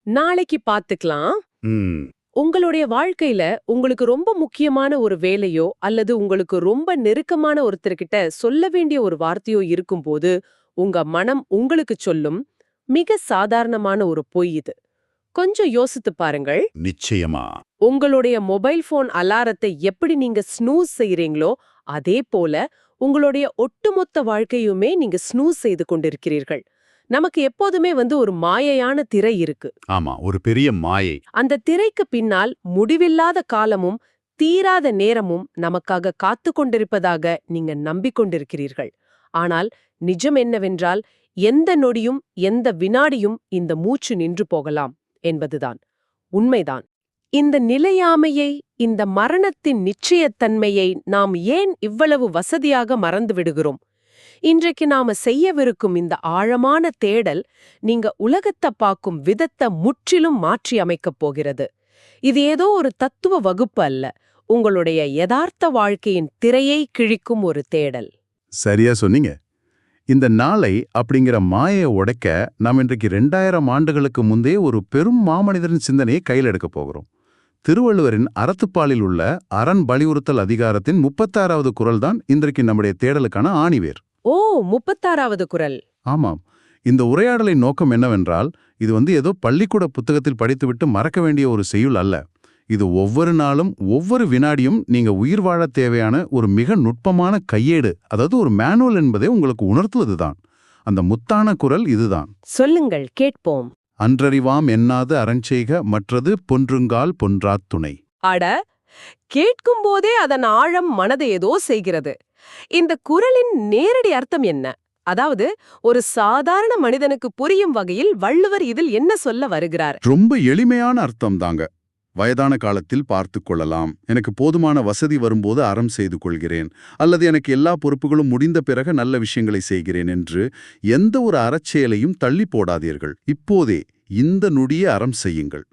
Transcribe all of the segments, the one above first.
நாளைக்கு பாத்துக்கலாம். ம். உங்களுடைய வாழ்க்கையில உங்களுக்கு ரொம்ப முக்கியமான ஒரு வேலையோ அல்லது உங்களுக்கு ரொம்ப நெருக்கமான ஒருத்தர்கிட்ட சொல்ல வேண்டிய ஒரு வார்த்தையோ இருக்கும்போது உங்க மனம் உங்களுக்கு சொல்லும் மிக சாதாரணமான ஒரு பொய் இது. கொஞ்சம் யோசித்து பாருங்கள். நிச்சயமா. உங்களுடைய மொபைல் போன் அலாரத்தை எப்படி நீங்க ஸ்னூஸ் செய்றீங்களோ அதே போல உங்களுடைய ஒட்டுமொத்த வாழ்க்கையுமே நீங்க ஸ்னூஸ் செய்து கொண்டிருக்கிறீர்கள். நமக்கு எப்போதுமே ஒரு மாயையான திரை இருக்கு. ஆமா, ஒரு பெரிய மாயை. அந்த திரைக்கு பின்னால் முடிவில்லாத காலமும் தீராத நேரமும் நமக்காக காத்து கொண்டிருப்பதாக நீங்க நம்பிக்கொண்டிருக்கிறீர்கள். ஆனால் நிஜம் என்னவென்றால் எந்த நொடியும் எந்த வினாடியும் இந்த மூச்சு நின்று போகலாம் என்பதுதான் உண்மைதான். இந்த நிலையாமையை, இந்த மரணத்தின் நிச்சயத்தன்மையை நாம் ஏன் இவ்வளவு வசதியாக மறந்து விடுகிறோம்? இன்றைக்கு நாம செய்யவிருக்கும் இந்த ஆழமான தேடல் நீங்க உலகத்தை பார்க்கும் விதத்தை முற்றிலும் மாற்றி அமைக்கப் போகிறது. இது ஏதோ ஒரு தத்துவ வகுப்பு அல்ல, உங்களுடைய யதார்த்த வாழ்க்கையின் திரையை கிழிக்கும் ஒரு தேடல். சரியா சொன்னீங்க. இந்த நாளை அப்படிங்கிற மாயை உடைக்க நாம் இன்றைக்கு 2000 ஆண்டுகளுக்கு முந்தே ஒரு பெரும் மாமனிதரின் சிந்தனையை கையில் எடுக்க போகிறோம். திருவள்ளுவரின் அறத்துப்பாலில் உள்ள அரண் வலியுறுத்தல் அதிகாரத்தின் 36வது குறள் தான் இன்றைக்கு நம்முடைய தேடலுக்கான ஆணிவேர். ஓ, 36வது குறள். ஆமாம். இந்த உரையாடலின் நோக்கம் என்னவென்றால், இது ஏதோ பள்ளிக்கூட புத்தகத்தில் படித்துவிட்டு மறக்க வேண்டிய ஒரு செய்யுள் அல்ல. இது ஒவ்வொரு நாளும் ஒவ்வொரு வினாடியும் நீங்க உயிர் வாழ தேவையான ஒரு மிக நுட்பமான கையேடு, அதாவது ஒரு மேனுவல் என்பதை உங்களுக்கு உணர்த்துவதுதான். அந்த முத்தான குறள் இதுதான். சொல்லுங்கள், கேட்போம். அன்றறிவாம் எண்ணாது அறஞ்செய்க மற்றது பொன்றுங்கால் பொன்றாத் துணை. அட, கேட்கும் போதே அதன் ஆழம் மனதை ஏதோ செய்கிறது. இந்த குறளின் நேரடி அர்த்தம் என்ன? அதாவது ஒரு சாதாரண மனிதனுக்கு புரியும் வகையில் வள்ளுவர் இதில் என்ன சொல்ல வருகிறார்? ரொம்ப எளிமையான அர்த்தம் தாங்க. வயதான காலத்தில் பார்த்து கொள்ளலாம், எனக்கு போதுமான வசதி வரும்போது அறம் செய்து கொள்கிறேன், அல்லது எனக்கு எல்லா பொறுப்புகளும் முடிந்த பிறகு நல்ல விஷயங்களை செய்கிறேன் என்று எந்த ஒரு அறச்செயலையும் தள்ளி போடாதீர்கள். இப்போதே இந்த நொடியே அறம் செய்யுங்கள்.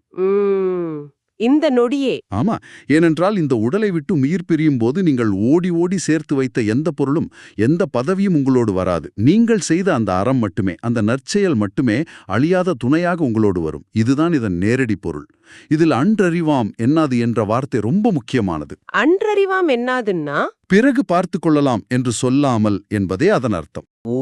இந்த நொடியே. ஆமா, ஏனென்றால் இந்த உடலை விட்டு உயிர் பிரியும் போது நீங்கள் ஓடி ஓடி சேர்த்து வைத்த எந்த பொருளும் எந்த பதவியும் உங்களோடு வராது. நீங்கள் செய்த அந்த அறம் மட்டுமே, அந்த நற்செயல் மட்டுமே அழியாத துணையாக உங்களோடு வரும். இதுதான் இதன் நேரடி பொருள். இதில் அன்றறிவாம் என்னாது என்ற வார்த்தை ரொம்ப முக்கியமானது. அன்றறிவாம் என்னாதுன்னா பிறகு பார்த்து கொள்ளலாம் என்று சொல்லாமல் என்பதே அதன் அர்த்தம். ஓ,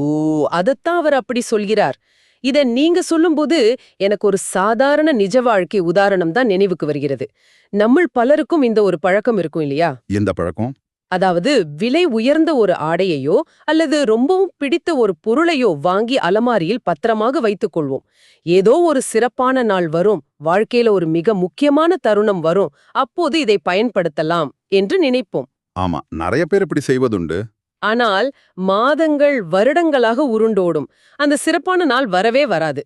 அதத்தான் அவர் அப்படி சொல்கிறார். இத நீங்க சொல்லும்போது எனக்கு ஒரு சாதாரண நிஜ வாழ்க்கை உதாரணம் தான் நினைவுக்கு வருகிறது. நம்மள் பலருக்கும் இந்த ஒரு பழக்கம் இருக்கும் இல்லையா? எந்த பழக்கம்? அதாவது விலை உயர்ந்த ஒரு ஆடையையோ அல்லது ரொம்பவும் பிடித்த ஒரு பொருளையோ வாங்கி அலமாரியில் பத்திரமாக வைத்துக் கொள்வோம். ஏதோ ஒரு சிறப்பான நாள் வரும், வாழ்க்கையில ஒரு மிக முக்கியமான தருணம் வரும், அப்போது இதை பயன்படுத்தலாம் என்று நினைப்போம். ஆமா, நிறைய பேர் இப்படி செய்வதுண்டு. ஆனால் மாதங்கள் வருடங்களாக உருண்டோடும், அந்த சிறப்பான நாள் வரவே வராது.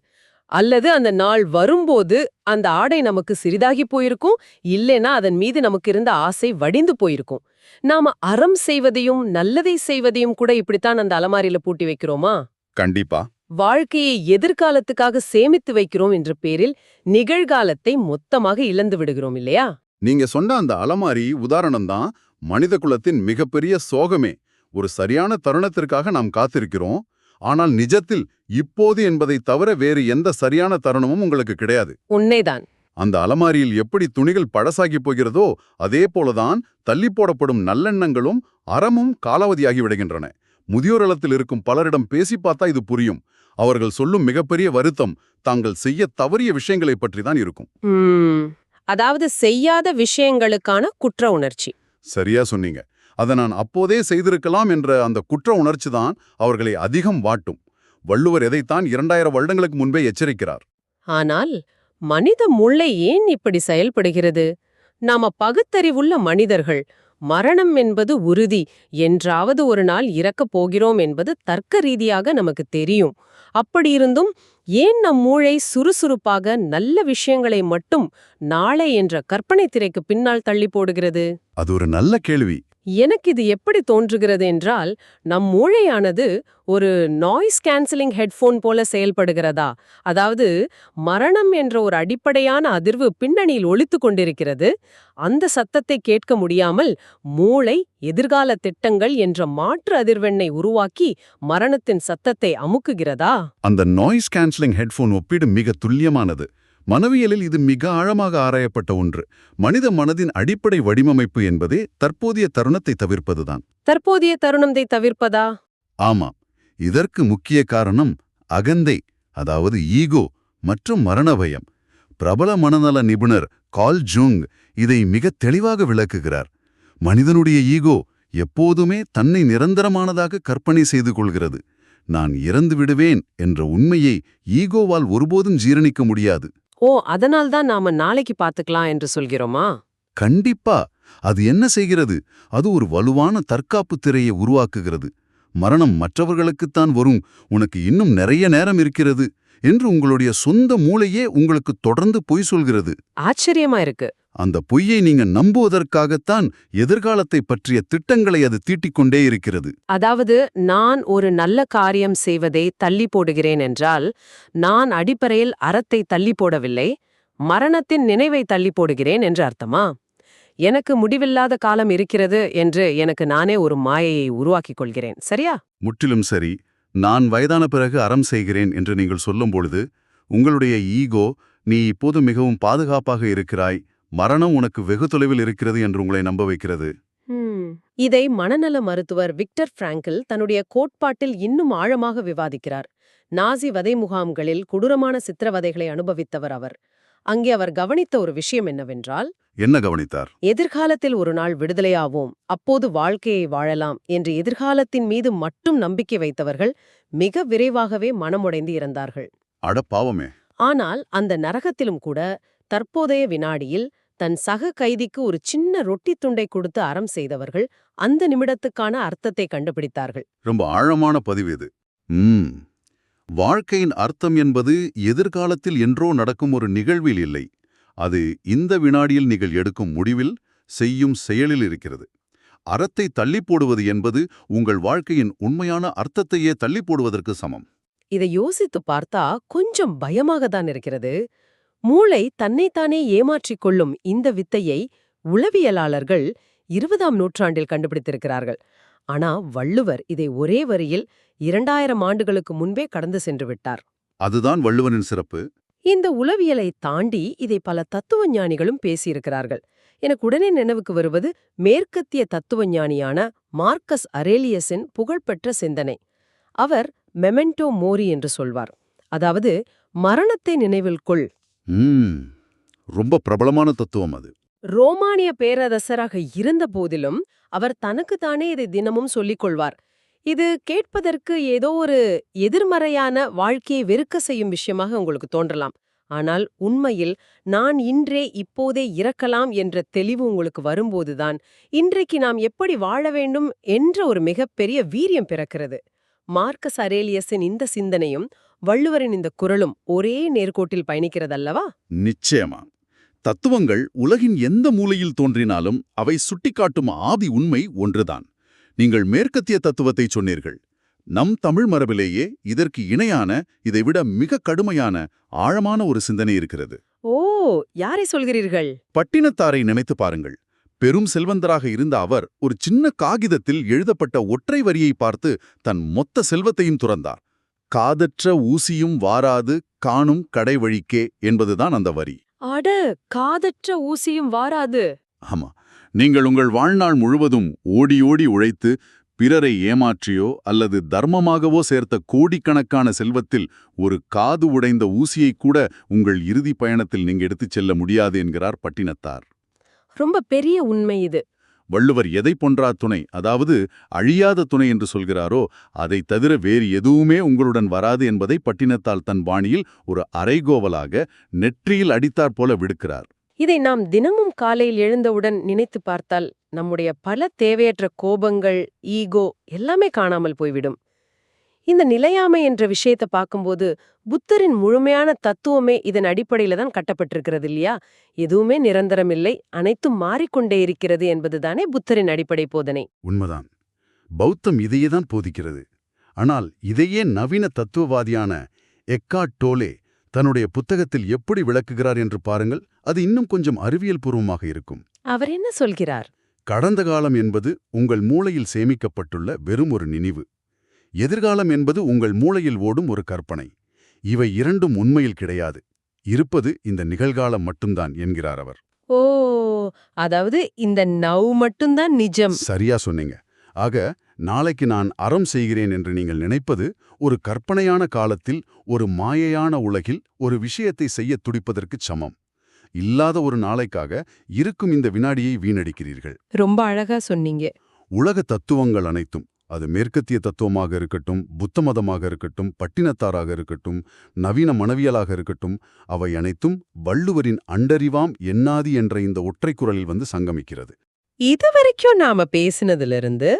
அல்லது அந்த நாள் வரும்போது அந்த ஆடை நமக்கு சிறிதாகி போயிருக்கும், இல்லைன்னா அதன் மீது நமக்கு இருந்த ஆசை வடிந்து போயிருக்கும். நாம அறம் செய்வதையும் நல்லதை செய்வதையும் கூட இப்படித்தான் அந்த அலமாரியில பூட்டி வைக்கிறோமா? கண்டிப்பா. வாழ்க்கையை எதிர்காலத்துக்காக சேமித்து வைக்கிறோம் என்ற பேரில் நிகழ்காலத்தை மொத்தமாக இழந்து விடுகிறோம் இல்லையா? நீங்க சொன்ன அந்த அலமாரி உதாரணம் தான் மனித குலத்தின் மிகப்பெரிய சோகமே. ஒரு சரியான தருணத்திற்காக நாம் காத்திருக்கிறோம், ஆனால் நிஜத்தில் இப்போது என்பதை தவிர வேறு எந்த சரியான தருணமும் உங்களுக்கு கிடையாது. உண்மைதான். அந்த அலமாரியில் எப்படி துணிகள் பழசாகி போகிறதோ அதே போலதான் தள்ளி போடப்படும் நல்லெண்ணங்களும் அறமும் காலாவதியாகி விடுகின்றன. முதியோர் இல்லத்தில் இருக்கும் பலரிடம் பேசி பார்த்தா இது புரியும். அவர்கள் சொல்லும் மிகப்பெரிய வருத்தம் தாங்கள் செய்ய தவறிய விஷயங்களை பற்றி தான் இருக்கும். அதாவது செய்யாத விஷயங்களுக்கான குற்ற உணர்ச்சி. சரியா சொன்னீங்க. அதை நான் அப்போதே செய்திருக்கலாம் என்ற அந்த குற்ற உணர்ச்சி தான் அவர்களை அதிகம் வாட்டும். வள்ளுவர் எதைத்தான் 2000 வருடங்களுக்கு முன்பே எச்சரிக்கிறார். ஆனால் மனித மூளை ஏன் இப்படி செயல்படுகிறது? நாம பகுத்தறிவுள்ள மனிதர்கள். மரணம் என்பது உறுதி, என்றாவது ஒரு நாள் இறக்கப் போகிறோம் என்பது தர்க்க ரீதியாக நமக்கு தெரியும். அப்படியிருந்தும் ஏன் நம் மூளை சுறுசுறுப்பாக நல்ல விஷயங்களை மட்டும் நாளை என்ற கற்பனை திரைக்கு பின்னால் தள்ளி போடுகிறது? அது ஒரு நல்ல கேள்வி. எனக்கு இது எப்படி தோன்றுகிறது என்றால், நம் மூளையானது ஒரு நாய்ஸ் கேன்சலிங் ஹெட்ஃபோன் போல செயல்படுகிறதா? அதாவது மரணம் என்ற ஒரு அடிப்படையான அதிர்வு பின்னணியில் ஒலித்து கொண்டிருக்கிறது. அந்த சத்தத்தை கேட்க முடியாமல் மூளை எதிர்கால திட்டங்கள் என்ற மாற்று அதிர்வெண்ணை உருவாக்கி மரணத்தின் சத்தத்தை அமுக்குகிறதா? அந்த நாய்ஸ் கேன்சலிங் ஹெட்ஃபோன் ஒப்பீடு மிக துல்லியமானது. மனவியலில் இது மிக ஆழமாக ஆராயப்பட்ட ஒன்று. மனித மனதின் அடிப்படை வடிவமைப்பு என்பதே தற்போதைய தருணத்தை தவிர்ப்பதுதான். தற்போதைய தருணத்தை தவிர்ப்பதா? ஆமாம். இதற்கு முக்கிய காரணம் அகந்தை, அதாவது ஈகோ மற்றும் மரண பயம். பிரபல மனநல நிபுணர் கார்ல் ஜுங் இதை மிக தெளிவாக விளக்குகிறார். மனிதனுடைய ஈகோ எப்போதுமே தன்னை நிரந்தரமானதாக கற்பனை செய்து கொள்கிறது. நான் இறந்து விடுவேன் என்ற உண்மையை ஈகோவால் ஒருபோதும் ஜீரணிக்க முடியாது. ஓ, அதனால்தான் நாம நாளைக்கு பார்த்துக்கலாம் என்று சொல்கிறோமா? கண்டிப்பா. அது என்ன செய்கிறது? அது ஒரு வலுவான தற்காப்பு திரையை உருவாக்குகிறது. மரணம் மற்றவர்களுக்குத்தான் வரும், உனக்கு இன்னும் நிறைய நேரம் இருக்கிறது என்று உங்களுடைய சொந்த மூளையே உங்களுக்கு தொடர்ந்து பொய் சொல்கிறது. ஆச்சரியமா இருக்கு. அந்த பொய்யை நீங்க நம்புவதற்காகத்தான் எதிர்காலத்தை பற்றிய திட்டங்களை அது தீட்டிக்கொண்டே இருக்கிறது. அதாவது நான் ஒரு நல்ல காரியம் செய்வதை தள்ளி போடுகிறேன் என்றால், நான் அடிப்படையில் அறத்தை தள்ளி போடவில்லை, மரணத்தின் நினைவை தள்ளி போடுகிறேன் என்று அர்த்தமா? எனக்கு முடிவில்லாத காலம் இருக்கிறது என்று எனக்கு நானே ஒரு மாயையை உருவாக்கிக் கொள்கிறேன், சரியா? முற்றிலும் சரி. நான் வயதான பிறகு அறம் செய்கிறேன் என்று நீங்கள் சொல்லும் பொழுது உங்களுடைய ஈகோ, நீ இப்போது மிகவும் பாதுகாப்பாக இருக்கிறாய், மரணம் உனக்கு வெகு தொலைவில் இருக்கிறது என்று உங்களை நம்ப வைக்கிறது. இதை மனநல மருத்துவர் விக்டர் பிராங்கிள் தன்னுடைய கோட்பாட்டில் இன்னும் ஆழமாக விவாதிக்கிறார். நாசி வதை முகாம்களில் கொடூரமான சித்திரவதைகளை அனுபவித்தவர் அவர். அங்கே அவர் கவனித்த ஒரு விஷயம் என்னவென்றால், என்ன கவனித்தார்? எதிர்காலத்தில் ஒரு நாள் விடுதலையாவோம், அப்போது வாழ்க்கையை வாழலாம் என்று எதிர்காலத்தின் மீது மட்டும் நம்பிக்கை வைத்தவர்கள் மிக விரைவாகவே மனமுடைந்து இறந்தார்கள். அட பாவமே! ஆனால் அந்த நரகத்திலும் கூட தற்போதைய வினாடியில் தன் சக கைதிக்கு ஒரு சின்ன ரொட்டி துண்டை கொடுத்து அறம் செய்தவர்கள் அந்த நிமிடத்துக்கான அர்த்தத்தை கண்டுபிடித்தார்கள். ரொம்ப ஆழமான பதிவு இது. வாழ்க்கையின் அர்த்தம் என்பது எதிர்காலத்தில் என்றோ நடக்கும் ஒரு நிகழ்வில் இல்லை. அது இந்த வினாடியில் நீங்கள் எடுக்கும் முடிவில், செய்யும் செயலில் இருக்கிறது. அறத்தை தள்ளி போடுவது என்பது உங்கள் வாழ்க்கையின் உண்மையான அர்த்தத்தையே தள்ளி போடுவதற்கு சமம். இதை யோசித்து பார்த்தா கொஞ்சம் பயமாக தான் இருக்கிறது. மூளை தன்னைத்தானே ஏமாற்றிக் கொள்ளும் இந்த வித்தையை உளவியலாளர்கள் 20ஆம் நூற்றாண்டில் கண்டுபிடித்திருக்கிறார்கள். ஆனா வள்ளுவர் இதை ஒரே வரியில் 2000 ஆண்டுகளுக்கு முன்பே கடந்து சென்று விட்டார். அதுதான் வள்ளுவனின் சிறப்பு. இந்த உளவியலை தாண்டி இதை பல தத்துவ ஞானிகளும் பேசியிருக்கிறார்கள். எனக்கு உடனே நினைவுக்கு வருவது மேற்கத்திய தத்துவ ஞானியான மார்க்கஸ் அரேலியஸின் புகழ்பெற்ற சிந்தனை. அவர் மெமெண்டோ மோரி என்று சொல்வார். அதாவது மரணத்தை நினைவில் கொள். ரொம்ப பிரபலமான தத்துவம் அது. ரோமானிய பேரரசராக இருந்த போதிலும் அவர் தனக்குத்தானே இதை தினமும் சொல்லிக் கொள்வார். இது கேட்பதற்கு ஏதோ ஒரு எதிர்மறையான வாழ்க்கையை வெறுக்க செய்யும் விஷயமாக உங்களுக்கு தோன்றலாம். ஆனால் உண்மையில் நான் இன்றே இப்போதே இறக்கலாம் என்ற தெளிவு உங்களுக்கு வரும்போதுதான் இன்றைக்கு நாம் எப்படி வாழ வேண்டும் என்ற ஒரு மிகப்பெரிய வீரியம் பிறக்கிறது. மார்க்கஸ் அரேலியஸின் இந்த சிந்தனையும் வள்ளுவரின் இந்த குரலும் ஒரே நேர்கோட்டில் பயணிக்கிறதல்லவா? நிச்சயமா. தத்துவங்கள் உலகின் எந்த மூலையில் தோன்றினாலும் அவை சுட்டிக்காட்டும் ஆதி உண்மை ஒன்றுதான். நீங்கள் மேற்கத்திய தத்துவத்தை சொன்னீர்கள். நம் தமிழ் மரபிலேயே இதற்கு இணையான, இதைவிட மிக கடுமையான ஆழமான ஒரு சிந்தனை இருக்கிறது. ஓ, யாரை சொல்கிறீர்கள்? பட்டினத்தாரை நினைத்து பாருங்கள். பெரும் செல்வந்தராக இருந்த அவர் ஒரு சின்ன காகிதத்தில் எழுதப்பட்ட ஒற்றை வரியை பார்த்து தன் மொத்த செல்வத்தையும் துறந்தார். காதற்ற ஊசியும் வாராது காணும் கடை வழிக்கே என்பதுதான் அந்த வரி. அட, காதற்ற ஊசியும் வாராது. ஆமா, நீங்கள் உங்கள் வாழ்நாள் முழுவதும் ஓடி ஓடி உழைத்து பிறரை ஏமாற்றியோ அல்லது தர்மமாகவோ சேர்த்த கோடிக்கணக்கான செல்வத்தில் ஒரு காது உடைந்த ஊசியை கூட உங்கள் இறுதி பயணத்தில் நீங்க எடுத்துச் செல்ல முடியாது என்கிறார் பட்டினத்தார். ரொம்ப பெரிய உண்மை இது. வள்ளுவர் எதை பொன்றா துணை, அதாவது அழியாத துணை என்று சொல்கிறாரோ அதை தவிர வேறு எதுவுமே உங்களுடன் வராது என்பதை பட்டினத்தால் தன் பாணியில் ஒரு அரைகோவலாக நெற்றியில் அடித்தாற் போல விடுக்கிறார். இதை நாம் தினமும் காலையில் எழுந்தவுடன் நினைத்து பார்த்தால் நம்முடைய பல தேவையற்ற கோபங்கள், ஈகோ எல்லாமே காணாமல் போய்விடும். இந்த நிலையாமை என்ற விஷயத்தை பார்க்கும்போது புத்தரின் முழுமையான தத்துவமே இதன் அடிப்படையில தான் கட்டப்பட்டிருக்கிறது இல்லையா? எதுவுமே நிரந்தரமில்லை, அனைத்தும் மாறிக்கொண்டே இருக்கிறது என்பதுதானே புத்தரின் அடிப்படை போதனை. உண்மைதான். பௌத்தம் இதையேதான் போதிக்கிறது. ஆனால் இதையே நவீன தத்துவவாதியான எக்கார்ட் டோலே தன்னுடைய புத்தகத்தில் எப்படி விளக்குகிறார் என்று பாருங்கள். அது இன்னும் கொஞ்சம் அறிவியல் பூர்வமாக இருக்கும். அவர் என்ன சொல்கிறார்? கடந்த காலம் என்பது உங்கள் மூளையில் சேமிக்கப்பட்டுள்ள வெறும் ஒரு நினைவு. எதிர்காலம் என்பது உங்கள் மூளையில் ஓடும் ஒரு கற்பனை. இவை இரண்டும் உண்மையில் கிடையாது. இருப்பது இந்த நிகழ்காலம் மட்டும்தான் என்கிறார் அவர். ஓ, அதாவது இந்த நவ் மட்டும்தான் நிஜம். சரியா சொன்னீங்க. ஆக நாளைக்கு நான் அறம் செய்கிறேன் என்று நீங்கள் நினைப்பது ஒரு கற்பனையான காலத்தில் ஒரு மாயையான உலகில் ஒரு விஷயத்தை செய்ய துடிப்பதற்குச் சமம். இல்லாத ஒரு நாளைக்காக இருக்கும் இந்த வினாடியை வீணடிக்கிறீர்கள். ரொம்ப அழகா சொன்னீங்க. உலக தத்துவங்கள் அனைத்தும், அது மேற்கத்திய தத்துவமாக இருக்கட்டும், புத்த மதமாக இருக்கட்டும், பட்டினத்தாராக இருக்கட்டும், நவீன மனவியலாக இருக்கட்டும், அவை அனைத்தும் வள்ளுவரின் அண்டறிவாம் எண்ணாதி என்ற இந்த ஒற்றை குரலில் வந்து சங்கமிக்கிறது. இதுவரைக்கும் நாம பேசினதிலிருந்து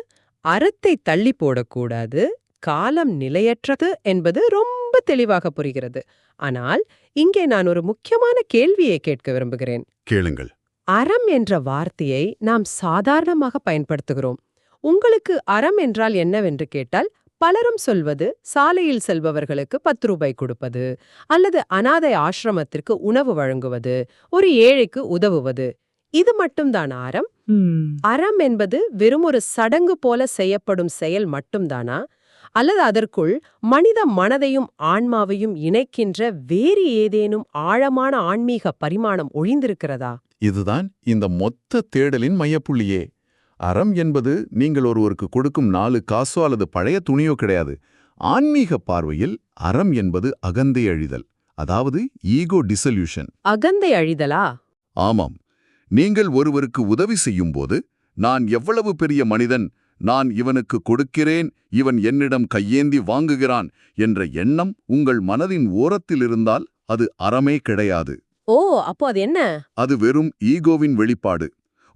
அறத்தை தள்ளி போடக்கூடாது, காலம் நிலையற்றது என்பது ரொம்ப தெளிவாக புரிகிறது. ஆனால் இங்கே நான் ஒரு முக்கியமான கேள்வியை கேட்க விரும்புகிறேன். கேளுங்கள். அறம் என்ற வார்த்தையை நாம் சாதாரணமாக பயன்படுத்துகிறோம். உங்களுக்கு அறம் என்றால் என்னவென்று கேட்டால் பலரும் சொல்வது சாலையில் செல்பவர்களுக்கு 10 ரூபாய் கொடுப்பது, அல்லது அனாதை ஆசிரமத்திற்கு உணவு வழங்குவது, ஒரு ஏழைக்கு உதவுவது. இது மட்டும்தான் அறம்? அறம் என்பது வெறும் ஒரு சடங்கு போல செய்யப்படும் செயல் மட்டும்தானா? அல்லது அதற்குள் மனித மனதையும் ஆன்மாவையும் இணைக்கின்ற வேறு ஏதேனும் ஆழமான ஆன்மீக பரிமாணம் ஒழிந்திருக்கிறதா? இதுதான் இந்த மொத்த தேடலின் மையப்புள்ளியே. அறம் என்பது நீங்கள் ஒருவருக்கு கொடுக்கும் 4 காசோ அல்லது பழைய துணியோ கிடையாது. ஆன்மீக பார்வையில் அறம் என்பது அகந்தை அழிதல், அதாவது ஈகோ டிசல்யூஷன். அகந்தை அழிதலா? ஆமாம். நீங்கள் ஒருவருக்கு உதவி செய்யும்போது, நான் எவ்வளவு பெரிய மனிதன், நான் இவனுக்கு கொடுக்கிறேன், இவன் என்னிடம் கையேந்தி வாங்குகிறான் என்ற எண்ணம் உங்கள் மனதின் ஓரத்தில் இருந்தால் அது அறமே கிடையாது. ஓ, அப்போ அது என்ன? அது வெறும் ஈகோவின் வெளிப்பாடு.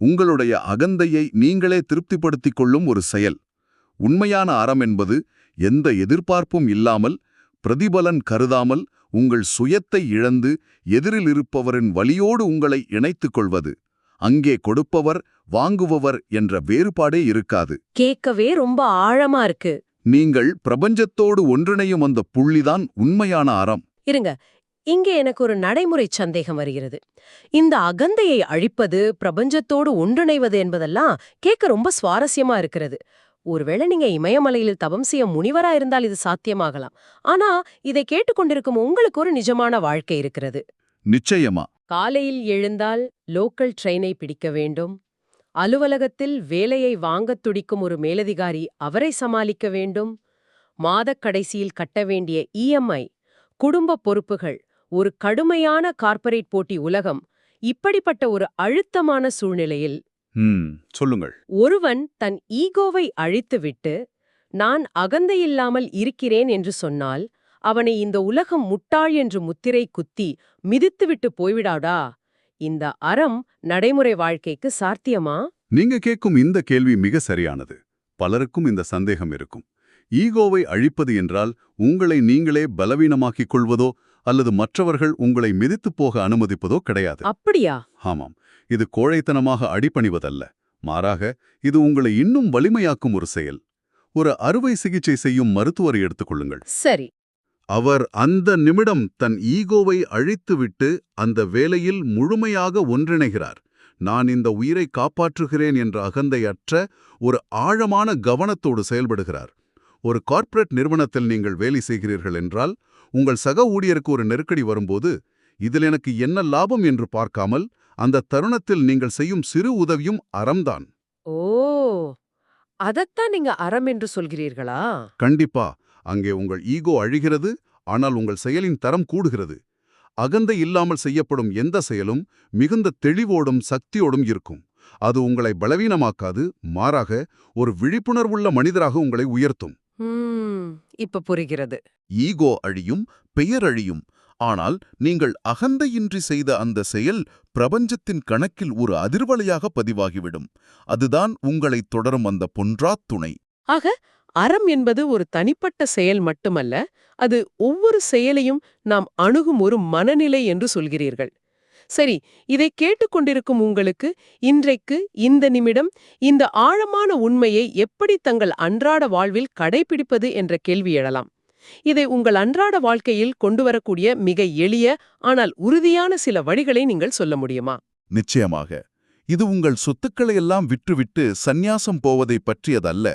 உங்களுடைய அகந்தையை நீங்களே திருப்திப்படுத்திக் கொள்ளும் ஒரு செயல். உண்மையான அறம் என்பது எந்த எதிர்பார்ப்பும் இல்லாமல், பிரதிபலன் கருதாமல், உங்கள் சுயத்தை இழந்து எதிரில் இருப்பவரின் வலியோடு உங்களை இணைத்துக் கொள்வது. அங்கே கொடுப்பவர் வாங்குபவர் என்ற வேறுபாடே இருக்காது. கேட்கவே ரொம்ப ஆழமா இருக்கு. நீங்கள் பிரபஞ்சத்தோடு ஒன்றிணையும் அந்த புள்ளிதான் உண்மையான அறம். இருங்க, இங்கே எனக்கு ஒரு நடைமுறை சந்தேகம் வருகிறது. இந்த அகந்தையை அழிப்பது, பிரபஞ்சத்தோடு ஒன்றிணைவது என்பதெல்லாம் கேட்க ரொம்ப சுவாரஸ்யமா இருக்கிறது. ஒருவேளை நீங்க இமயமலையில் தவம் செய்ய முனிவரா இருந்தால் இது சாத்தியமாகலாம். ஆனா இதை கேட்டுக்கொண்டிருக்கும் உங்களுக்கு ஒரு நிஜமான வாழ்க்கை இருக்கிறது. நிச்சயமா. காலையில் எழுந்தால் லோக்கல் ட்ரெயினை பிடிக்க வேண்டும். அலுவலகத்தில் வேலையை வாங்கத் துடிக்கும் ஒரு மேலதிகாரி, அவரை சமாளிக்க வேண்டும். மாதக் கடைசியில் கட்ட வேண்டிய இஎம்ஐ, குடும்ப பொறுப்புகள், ஒரு கடுமையான கார்ப்பரேட் போட்டி உலகம். இப்படிப்பட்ட ஒரு அழுத்தமான சூழ்நிலையில் சொல்லுங்கள். ஒருவன் தன் ஈகோவை அழித்துவிட்டு நான் அகந்தையில்லாமல் இருக்கிறேன் என்று சொன்னால் அவனை இந்த உலகம் முட்டாள் என்று முத்திரை குத்தி மிதித்துவிட்டு போய்விடாதா? இந்த அறம் நடைமுறை வாழ்க்கைக்கு சாத்தியமா? நீங்க கேட்கும் இந்த கேள்வி மிக சரியானது. பலருக்கும் இந்த சந்தேகம் இருக்கும். ஈகோவை அழிப்பது என்றால் உங்களை நீங்களே பலவீனமாக்கிக் கொள்வதோ அல்லது மற்றவர்கள் உங்களை மிதித்துப் போக அனுமதிப்பதோ கிடையாது. அப்படியா? ஆமாம். இது கோழைத்தனமாக அடிபணிவதல்ல. மாறாக இது உங்களை இன்னும் வலிமையாக்கும் ஒரு செயல். ஒரு அறுவை சிகிச்சை செய்யும் மருத்துவரை எடுத்துக்கொள்ளுங்கள். சரி. அவர் அந்த நிமிடம் தன் ஈகோவை அழித்துவிட்டு அந்த வேலையில் முழுமையாக ஒன்றிணைகிறார். நான் இந்த உயிரை காப்பாற்றுகிறேன் என்ற அகந்தையற்ற ஒரு ஆழமான கவனத்தோடு செயல்படுகிறார். ஒரு கார்ப்பரேட் நிறுவனத்தில் நீங்கள் வேலை செய்கிறீர்கள் என்றால், உங்கள் சக ஊழியருக்கு ஒரு நெருக்கடி வரும்போது, இதில் எனக்கு என்ன லாபம் என்று பார்க்காமல், அந்த தருணத்தில் நீங்கள் செய்யும் சிறு உதவியும் அறம்தான். ஓ, அதத்தான் நீங்க அறம் என்று சொல்கிறீர்களா? கண்டிப்பா. அங்கே உங்கள் ஈகோ அழிகிறது, ஆனால் உங்கள் செயலின் தரம் கூடுகிறது. அகந்தை இல்லாமல் செய்யப்படும் எந்த செயலும் மிகுந்த தெளிவோடும் சக்தியோடும் இருக்கும். அது உங்களை பலவீனமாக்காது, மாறாக ஒரு விழிப்புணர்வுள்ள மனிதராக உங்களை உயர்த்தும். இப்ப புரிகிறது. ஈகோ அழியும், பெயர் அழியும். ஆனால் நீங்கள் அகந்தையின்றி செய்த அந்த செயல் பிரபஞ்சத்தின் கணக்கில் ஒரு அதிர்வலையாக பதிவாகிவிடும். அதுதான் உங்களை தொடரும் அந்த பொன்றாத் துணை. ஆக அறம் என்பது ஒரு தனிப்பட்ட செயல் மட்டுமல்ல, அது ஒவ்வொரு செயலையும் நாம் அணுகும் ஒரு மனநிலை என்று சொல்கிறீர்கள். சரி, இதை கேட்டுக்கொண்டிருக்கும் உங்களுக்கு இன்றைக்கு இந்த நிமிடம் இந்த ஆழமான உண்மையை எப்படி தங்கள் அன்றாட வாழ்வில் கடைபிடிப்பது என்ற கேள்வி எழலாம். இதை உங்கள் அன்றாட வாழ்க்கையில் கொண்டு வரக்கூடிய மிக எளிய ஆனால் உறுதியான சில வழிகளை நீங்கள் சொல்ல முடியுமா? நிச்சயமாக. இது உங்கள் சொத்துக்களை எல்லாம் விற்றுவிட்டு சந்நியாசம் போவதை பற்றியதல்ல.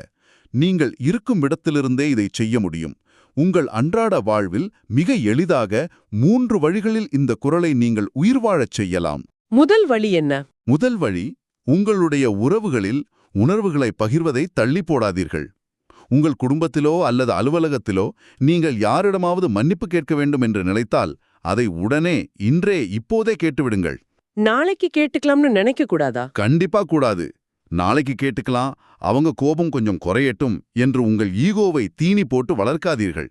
நீங்கள் இருக்கும் இடத்திலிருந்தே இதை செய்ய முடியும். உங்கள் அன்றாட வாழ்வில் மிக எளிதாக 3 வழிகளில் இந்த குரலை நீங்கள் உயிர் வாழச் செய்யலாம். முதல் வழி என்ன? முதல் வழி, உங்களுடைய உறவுகளில் உணர்வுகளை பகிர்வதை தள்ளி போடாதீர்கள். உங்கள் குடும்பத்திலோ அல்லது அலுவலகத்திலோ நீங்கள் யாரிடமாவது மன்னிப்பு கேட்க வேண்டும் என்று நினைத்தால் அதை உடனே, இப்போதே கேட்டுவிடுங்கள். நாளைக்கு கேட்டுக்கலாம்னு நினைக்க கூடாதா? கண்டிப்பா கூடாது. நாளைக்கு கேட்டுக்கலாம், அவங்க கோபம் கொஞ்சம் குறையட்டும் என்று உங்கள் ஈகோவை தீனி போட்டு வளர்க்காதீர்கள்.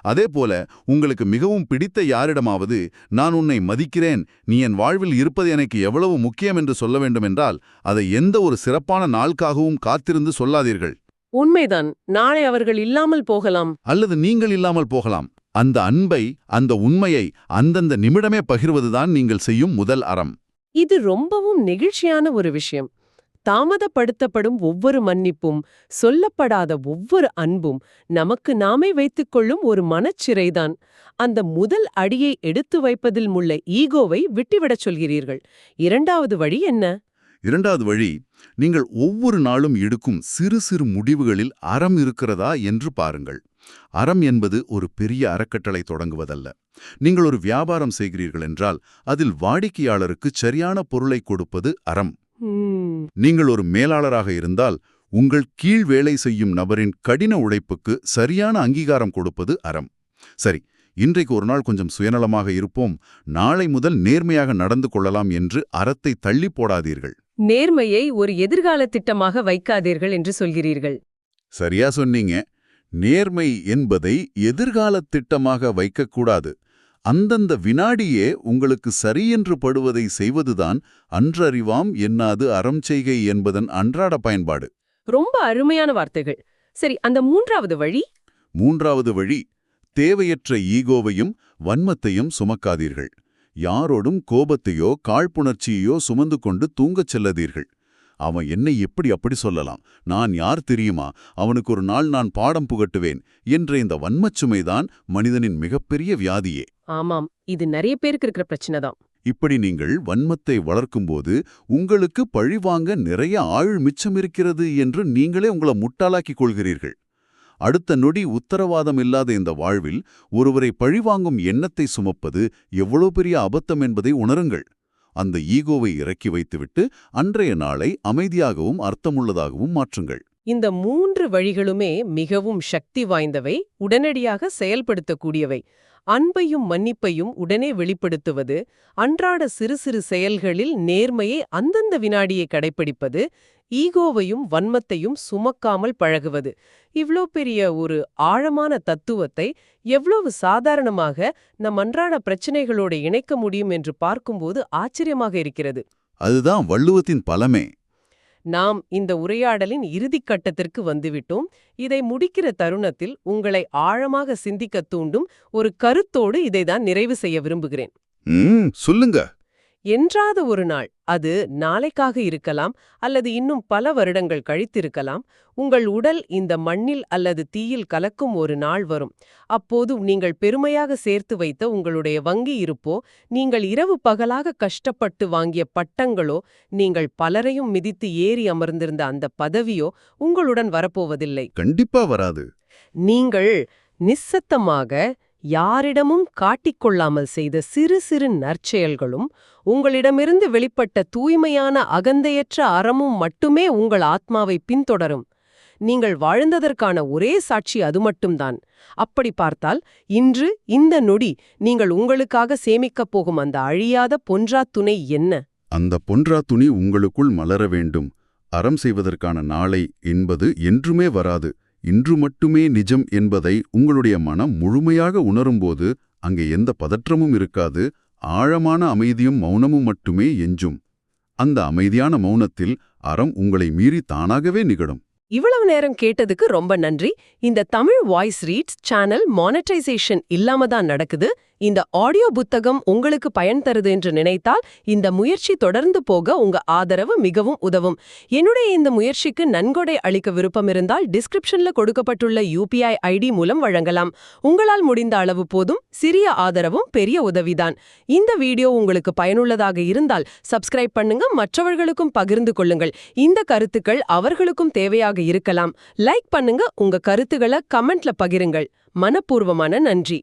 அதேபோல உங்களுக்கு மிகவும் பிடித்த யாரிடமாவது நான் உன்னை மதிக்கிறேன், நீ என் வாழ்வில் இருப்பது எனக்கு எவ்வளவு முக்கியம் என்று சொல்ல வேண்டுமென்றால் அதை எந்த ஒரு சிறப்பான நாளுக்காகவும் காத்திருந்து சொல்லாதீர்கள். உண்மைதான், நாளை அவர்கள் இல்லாமல் போகலாம். அல்லது நீங்கள் இல்லாமல் போகலாம். அந்த அன்பை, அந்த உண்மையை அந்தந்த நிமிடமே பகிர்வதுதான் நீங்கள் செய்யும் முதல் அறம். இது ரொம்பவும் நெகிழ்ச்சியான ஒரு விஷயம். தாமதப்படுத்தப்படும் ஒவ்வொரு மன்னிப்பும், சொல்லப்படாத ஒவ்வொரு அன்பும் நமக்கு நாமே வைத்துக்கொள்ளும் ஒரு மனச்சிறைதான். அந்த முதல் அடியை எடுத்து வைப்பதில் உள்ள ஈகோவை விட்டுவிடச் சொல்கிறீர்கள். இரண்டாவது வழி என்ன? இரண்டாவது வழி, நீங்கள் ஒவ்வொரு நாளும் எடுக்கும் சிறு சிறு முடிவுகளில் அறம் இருக்கிறதா என்று பாருங்கள். அறம் என்பது ஒரு பெரிய அறக்கட்டளை தொடங்குவதல்ல. நீங்கள் ஒரு வியாபாரம் செய்கிறீர்கள் என்றால் அதில் வாடிக்கையாளருக்கு சரியான பொருளை கொடுப்பது அறம். நீங்கள் ஒரு மேலாளராக இருந்தால் உங்கள் கீழ் வேலை செய்யும் நபரின் கடின உழைப்புக்கு சரியான அங்கீகாரம் கொடுப்பது அறம். சரி, இன்றைக்கு ஒரு நாள் கொஞ்சம் சுயநலமாக இருப்போம், நாளை முதல் நேர்மையாக நடந்து கொள்ளலாம் என்று அறத்தை தள்ளி போடாதீர்கள். நேர்மையை ஒரு எதிர்கால திட்டமாக வைக்காதீர்கள் என்று சொல்கிறீர்கள். சரியா சொன்னீங்க. நேர்மை என்பதை எதிர்கால திட்டமாக வைக்கக்கூடாது. அந்தந்த வினாடியே உங்களுக்கு சரியென்று படுவதை செய்வதுதான் அன்றறிவாம் என்னாது அறம் செய்கை என்பதன் அன்றாட பயன்பாடு. ரொம்ப அருமையான வார்த்தைகள். சரி, அந்த மூன்றாவது வழி? மூன்றாவது வழி, தேவையற்ற ஈகோவையும் வன்மத்தையும் சுமக்காதீர்கள். யாரோடும் கோபத்தையோ காழ்ப்புணர்ச்சியையோ சுமந்து கொண்டு தூங்கச் செல்லதீர்கள். அவன் என்னை எப்படி அப்படி சொல்லலாம், நான் யார் தெரியுமா, அவனுக்கு ஒரு நாள் நான் பாடம் புகட்டுவேன் என்ற இந்த வன்மச்சுமைதான் மனிதனின் மிகப்பெரிய வியாதியே. ஆமாம், இது நிறைய பேருக்கு இருக்கிற பிரச்சனை தான். இப்படி நீங்கள் வன்மத்தை வளர்க்கும்போது உங்களுக்கு பழிவாங்க நிறைய ஆள் மிச்சம் இருக்கிறது என்று நீங்களே உங்களை முட்டாளாக்கிக் கொள்கிறீர்கள். அடுத்த நொடி உத்தரவாதம் இல்லாத இந்த வாழ்வில் ஒருவரை பழிவாங்கும் எண்ணத்தை சுமப்பது எவ்வளவு பெரிய அபத்தம் என்பதை உணருங்கள். அந்த ஈகோவை இறக்கி வைத்துவிட்டு அன்றைய நாளை அமைதியாகவும் அர்த்தமுள்ளதாகவும் மாற்றுங்கள். இந்த 3 வழிகளுமே மிகவும் சக்தி வாய்ந்தவை, உடனடியாக செயல்படுத்தக்கூடியவை. அன்பையும் மன்னிப்பையும் உடனே வெளிப்படுத்துவது, அன்றாட சிறு சிறு செயல்களில் நேர்மையை அந்தந்த வினாடியை கடைப்பிடிப்பது, ஈகோவையும் வன்மத்தையும் சுமக்காமல் பழகுவது. இவ்ளோ பெரிய ஒரு ஆழமான தத்துவத்தை எவ்வளவு சாதாரணமாக நம் அன்றாட பிரச்சனைகளோட இணைக்க முடியும் என்று பார்க்கும்போது ஆச்சரியமாக இருக்கிறது. அதுதான் வள்ளுவத்தின் பலமே. நாம் இந்த உரையாடலின் இறுதிக் கட்டத்திற்கு வந்துவிட்டோம். இதை முடிக்கிற தருணத்தில் உங்களை ஆழமாக சிந்திக்க தூண்டும் ஒரு கருத்தோடு இதைதான் நிறைவு செய்ய விரும்புகிறேன். சொல்லுங்க. என்றாத ஒரு நாள், அது நாளைக்காக இருக்கலாம் அல்லது இன்னும் பல வருடங்கள் கழித்திருக்கலாம், உங்கள் உடல் இந்த மண்ணில் அல்லது தீயில் கலக்கும் ஒரு நாள் வரும். அப்போது நீங்கள் பெருமையாக சேர்த்து வைத்த உங்களுடைய வங்கி இருப்போ, நீங்கள் இரவு பகலாக கஷ்டப்பட்டு வாங்கிய பட்டங்களோ, நீங்கள் பலரையும் மிதித்து ஏறி அமர்ந்திருந்த அந்த பதவியோ உங்களுடன் வரப்போவதில்லை. கண்டிப்பா வராது. நீங்கள் நிசத்தமாக யாரிடமும் காட்டிக்கொள்ளாமல் செய்த சிறு சிறு நற்செயல்களும் உங்களிடமிருந்து வெளிப்பட்ட தூய்மையான அகந்தையற்ற அறமும் மட்டுமே உங்கள் ஆத்மாவை பின்தொடரும். நீங்கள் வாழ்ந்ததற்கான ஒரே சாட்சி அது மட்டும்தான். அப்படி பார்த்தால் இன்று இந்த நொடி நீங்கள் உங்களுக்காக சேமிக்கப் போகும் அந்த அழியாத பொன்றா துணை என்ன? அந்த பொன்றா துணி உங்களுக்குள் மலர வேண்டும். அறம் செய்வதற்கான நாளை என்பது என்றுமே வராது. இன்று மட்டுமே நிஜம் என்பதை உங்களுடைய மனம் முழுமையாக உணரும்போது அங்கே எந்த பதற்றமும் இருக்காது. ஆழமான அமைதியும் மௌனமும் மட்டுமே எஞ்சும். அந்த அமைதியான மௌனத்தில் அறம் உங்களை மீறி தானாகவே நிகழும். இவ்வளவு நேரம் கேட்டதுக்கு ரொம்ப நன்றி. இந்த Tamil voice reads channel monetisation இல்லாம தான் நடக்குது. இந்த ஆடியோ புத்தகம் உங்களுக்கு பயன் தருது என்று நினைத்தால் இந்த முயற்சி தொடர்ந்து போக உங்க ஆதரவு மிகவும் உதவும். என்னுடைய இந்த முயற்சிக்கு நன்கொடை அளிக்க விருப்பம் இருந்தால் டிஸ்கிரிப்ஷன்ல கொடுக்கப்பட்டுள்ள UPI ID மூலம் வழங்கலாம். உங்களால் முடிந்த அளவு போதும். சிறிய ஆதரவும் பெரிய உதவிதான். இந்த வீடியோ உங்களுக்கு பயனுள்ளதாக இருந்தால் சப்ஸ்கிரைப் பண்ணுங்க, மற்றவர்களுக்கும் பகிர்ந்து கொள்ளுங்கள். இந்த கருத்துக்கள் அவர்களுக்கும் தேவையாக இருக்கலாம். லைக் பண்ணுங்க, உங்க கருத்துக்களை கமெண்ட்ல பகிருங்கள். மனப்பூர்வமான நன்றி.